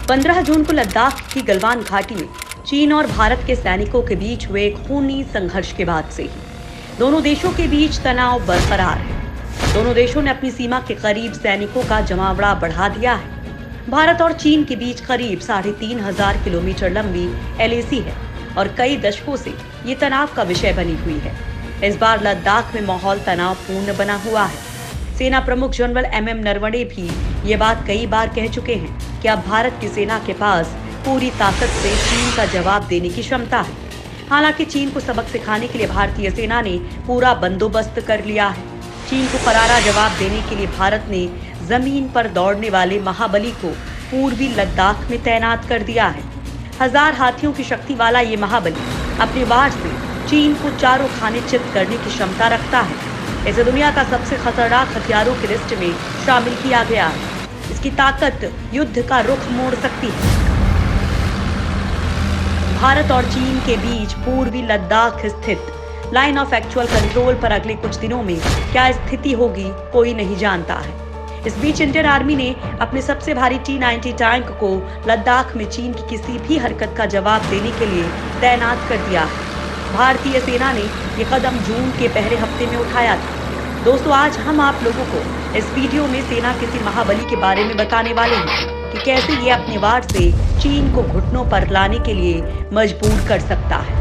15 जून को लद्दाख की गलवान घाटी में चीन और भारत के सैनिकों के बीच हुए खूनी संघर्ष के बाद से ही दोनों देशों के बीच तनाव बरकरार है। दोनों देशों ने अपनी सीमा के करीब सैनिकों का जमावड़ा बढ़ा दिया है। भारत और चीन के बीच करीब 3,500 किलोमीटर लंबी LAC है और कई दशकों से ये तनाव का विषय बनी हुई है। इस बार लद्दाख में माहौल तनावपूर्ण बना हुआ है। सेना प्रमुख जनरल MM नरवणे भी ये बात कई बार कह चुके हैं कि अब भारत की सेना के पास पूरी ताकत से चीन का जवाब देने की क्षमता है। हालांकि चीन को सबक सिखाने के लिए भारतीय सेना ने पूरा बंदोबस्त कर लिया है। चीन को करारा जवाब देने के लिए भारत ने जमीन पर दौड़ने वाले महाबली को पूर्वी लद्दाख में तैनात कर दिया है। 1000 हाथियों की शक्ति वाला ये महाबली अपने वार से चीन को चारों खाने चित करने की क्षमता रखता है। इसे दुनिया का सबसे खतरनाक हथियारों की लिस्ट में शामिल किया गया है। इसकी ताकत युद्ध का रुख मोड़ सकती है। भारत और चीन के बीच पूर्वी लद्दाख स्थित लाइन ऑफ एक्चुअल कंट्रोल पर अगले कुछ दिनों में क्या स्थिति होगी, कोई नहीं जानता है। इस बीच इंडियन आर्मी ने अपने सबसे भारी T-90 टैंक को लद्दाख में चीन की किसी भी हरकत का जवाब देने के लिए तैनात कर दिया है। भारतीय सेना ने ये कदम जून के पहले हफ्ते में उठाया था। दोस्तों, आज हम आप लोगों को इस वीडियो में सेना किसी महाबली के बारे में बताने वाले हैं कि कैसे ये अपने वार से चीन को घुटनों पर लाने के लिए मजबूर कर सकता है।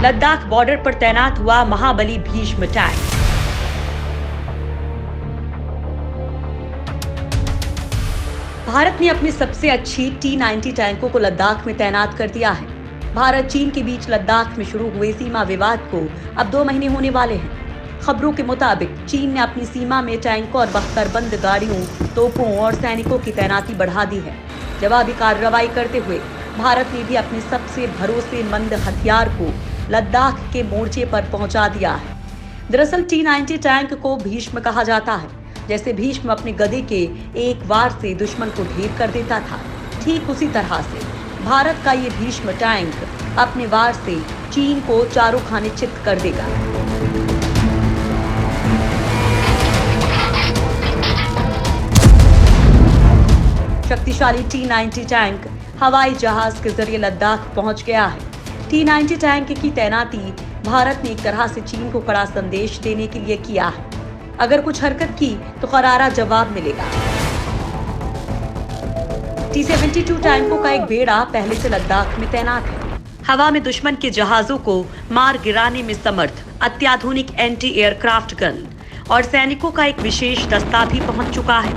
लद्दाख बॉर्डर पर तैनात हुआ महाबली भीष्म टैंक। भारत ने अपनी सबसे अच्छी T-90 टैंकों को लद्दाख में तैनात कर दिया है। भारत चीन के बीच लद्दाख में शुरू हुए सीमा विवाद को अब 2 महीने होने वाले हैं। खबरों के मुताबिक चीन ने अपनी सीमा में टैंकों और बख्तरबंद गाड़ियों, तोपों और सैनिकों की तैनाती बढ़ा दी है। जवाबी कार्रवाई करते हुए भारत ने भी अपने सबसे भरोसेमंद हथियार को लद्दाख के मोर्चे पर पहुंचा दिया है। दरअसल T-90 टैंक को भीष्म कहा जाता है। जैसे भीष्म अपने गदे के एक वार से दुश्मन को ढेर कर देता था, ठीक उसी तरह से भारत का ये भीष्म टैंक अपने वार से चीन को चारों खाने चित कर देगा। शक्तिशाली T-90 टैंक हवाई जहाज के जरिए लद्दाख पहुंच गया है। T-90 टैंक की तैनाती भारत ने एक तरह से चीन को कड़ा संदेश देने के लिए किया है। अगर कुछ हरकत की तो करारा जवाब मिलेगा। T-72 टैंकों का एक बेड़ा पहले से लद्दाख में तैनात है। हवा में दुश्मन के जहाजों को मार गिराने में समर्थ अत्याधुनिक एंटी एयरक्राफ्ट गन और सैनिकों का एक विशेष दस्ता भी पहुंच चुका है।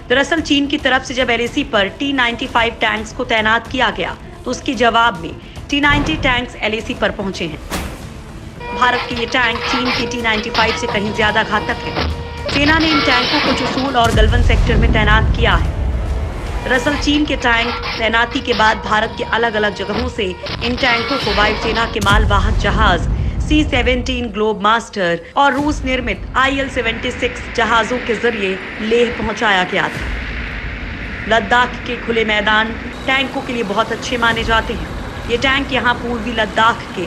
दरअसल चीन की तरफ से जब LAC पर T-95 टैंक्स को तैनात किया गया तो उसके जवाब में T-90 टैंक्स LAC पर पहुंचे हैं। भारत के ये टैंक चीन के T-95 से कहीं ज्यादा घातक है। सेना ने इन टैंकों को चुशूल और गलवान सेक्टर में तैनात किया है। दरअसल चीन के टैंक तैनाती के बाद भारत के अलग अलग जगहों से इन टैंकों को वायुसेना के मालवाहक जहाज C-17 ग्लोब मास्टर और रूस निर्मित IL-76 जहाजों के जरिए लेह पहुंचाया गया था। लद्दाख के खुले मैदान टैंकों के लिए बहुत अच्छे माने जाते हैं। ये टैंक यहाँ पूर्वी लद्दाख के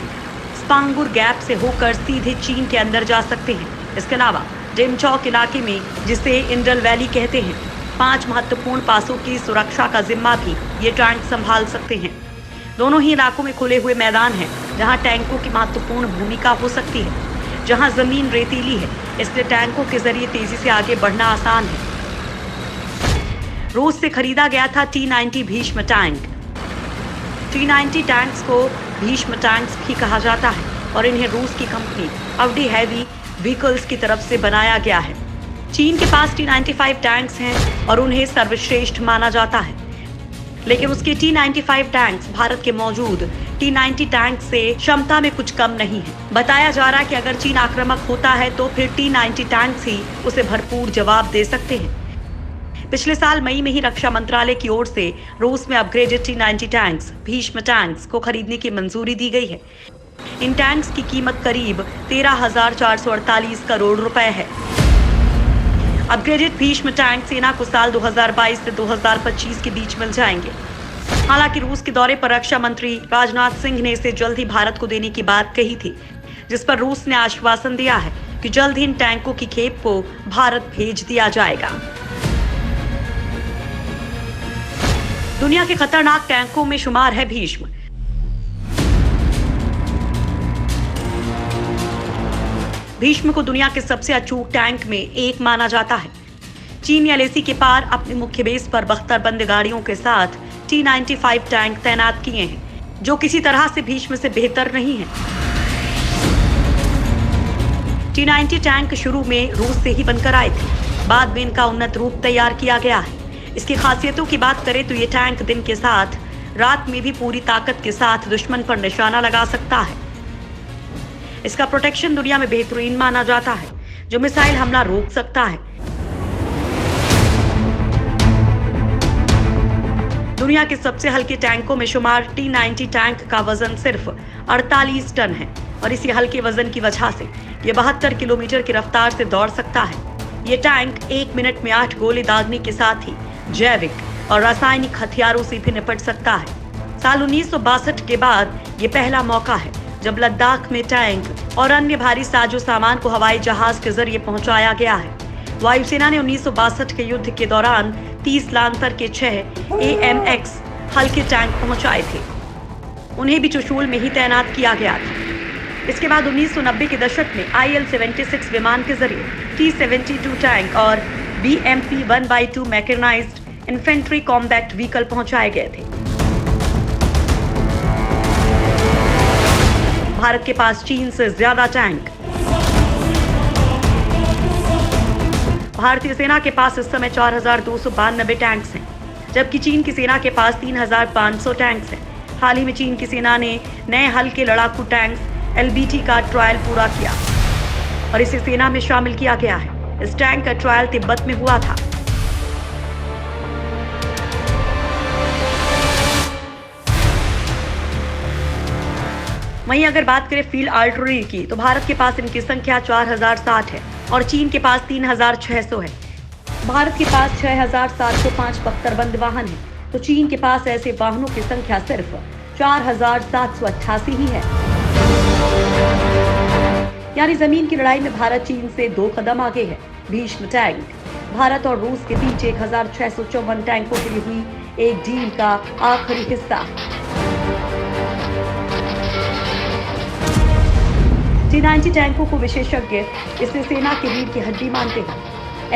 स्पांगुर गैप से होकर सीधे चीन के अंदर जा सकते हैं। इसके अलावा डेमचौक इलाके में, जिसे इंडल वैली कहते हैं, 5 महत्वपूर्ण पासों की सुरक्षा का जिम्मा भी ये टैंक संभाल सकते हैं। दोनों ही इलाकों में खुले हुए मैदान हैं, जहां टैंकों की महत्वपूर्ण भूमिका हो सकती है। जहां जमीन रेतीली है, इसलिए टैंकों के जरिए तेजी से आगे बढ़ना आसान है। रूस से खरीदा गया था T-90 Bhishma tank. T-90 tanks को भीष्म टैंक्स भी कहा जाता है और इन्हें रूस की कंपनी अवडी हैवी व्हीकल्स की तरफ से बनाया गया है। चीन के पास T-95 टैंक्स हैं और उन्हें सर्वश्रेष्ठ माना जाता है, लेकिन उसके T-95 टैंक्स भारत के मौजूद T-90 टैंक से क्षमता में कुछ कम नहीं है। बताया जा रहा है कि अगर चीन आक्रामक होता है तो फिर T-90 टैंक्स ही उसे भरपूर जवाब दे सकते हैं। पिछले साल मई में ही रक्षा मंत्रालय की ओर से रूस में upgraded T-90 tanks Bhishma tanks को खरीदने की मंजूरी दी गई है। इन टैंक्स की कीमत करीब 13,448 करोड़ रुपए है। अपग्रेडेड भीष्म टैंक सेना को साल 2022 से 2025 के बीच मिल जाएंगे। हालांकि रूस के दौरे पर रक्षा मंत्री राजनाथ सिंह ने इसे जल्द ही भारत को देने की बात कही थी, जिस पर रूस ने आश्वासन दिया है कि जल्द ही इन टैंकों की खेप को भारत भेज दिया जाएगा। दुनिया के खतरनाक टैंकों में शुमार है भीष्म। भीष्म को दुनिया के सबसे अचूक टैंक में एक माना जाता है। चीन एलएसी के पार अपने मुख्य बेस पर बख्तरबंद गाड़ियों के साथ T-95 टैंक तैनात किए हैं, जो किसी तरह से भीष्म से बेहतर नहीं है। T-90 टैंक शुरू में रूस से ही बनकर आए थे, बाद में इनका उन्नत रूप तैयार किया गया है। इसकी खासियतों की बात करें तो ये टैंक दिन के साथ रात में भी पूरी ताकत के साथ दुश्मन पर निशाना लगा सकता है। इसका प्रोटेक्शन दुनिया में बेहतरीन माना जाता है, जो मिसाइल हमला रोक सकता है। दुनिया के सबसे हल्के टैंकों में शुमार T-90 टैंक का वजन सिर्फ 48 टन है और इसी हल्के वजन की वजह से ये 72 किलोमीटर की रफ्तार से दौड़ सकता है। ये टैंक 1 मिनट में 8 गोले दागने के साथ ही जैविक और रासायनिक हथियारों से भी निपट सकता है। साल 1962 के बाद ये पहला मौका है जब लद्दाख में टैंक और अन्य भारी साजो सामान को हवाई जहाज के जरिए पहुंचाया गया है। वायुसेना ने 1962 के युद्ध के दौरान 30 लांतर के 6 AMX हल्के टैंक पहुंचाए थे। उन्हें भी चुशूल में ही तैनात किया गया था। इसके बाद 1990 के दशक में IL-76 विमान के जरिए T-72 टैंक और BMP 1x2 mechanised infantry combat vehicle पहुंचाए गए थे। भारत के पास चीन से ज्यादा टैंक। भारतीय सेना के पास इस समय 4,292 टैंक्स हैं, जबकि चीन की सेना के पास 3,500 टैंक्स हैं। हाल ही में चीन की सेना ने नए हल्के लड़ाकू टैंक्स LBT का ट्रायल पूरा किया और इसे सेना में शामिल किया गया है। इस टैंक का ट्रायल तिब्बत में हुआ था। वहीं अगर बात करें फील्ड आर्टिलरी की तो भारत के पास इनकी संख्या 4060 है और चीन के पास 3600 है। भारत के पास 6705 बख्तरबंद वाहन है, तो चीन के पास ऐसे वाहनों की संख्या सिर्फ 4788 ही है। यानी जमीन की लड़ाई में भारत चीन से 2 कदम आगे है। भीष्म टैंक। भारत और रूस के बीच 1654 टैंकों के लिए हुई एक डील का आखिरी हिस्सा। T-90 टैंकों को विशेषज्ञ इसे सेना के रीढ़ की हड्डी मानते हैं।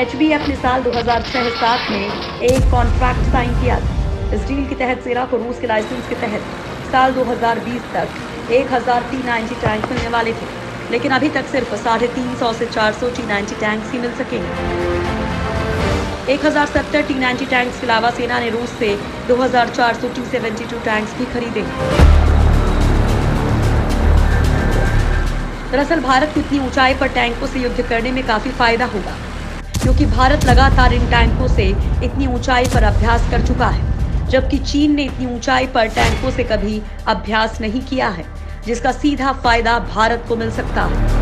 HBF ने साल 2006-07 में एक कॉन्ट्रैक्ट साइन किया था। इस डील के तहत सेना को रूस के लाइसेंस के तहत साल 2020 तक 1000 T-90 टैंक मिलने वाले थे, लेकिन अभी तक सिर्फ 350 से 400 T-90 टैंक्स ही मिल सकेंगे। 1070 T-90 टैंक्स के अलावा सेना ने रूस से 2400 T-72 टैंक्स भी खरीदे। दरअसल भारत को इतनी ऊंचाई पर टैंकों से युद्ध करने में काफी फायदा होगा, क्योंकि भारत लगातार इन टैंकों से इतनी ऊंचाई पर अभ्यास कर चुका है, जबकि चीन ने इतनी ऊंचाई पर टैंकों से कभी अभ्यास नहीं किया है, जिसका सीधा फायदा भारत को मिल सकता है।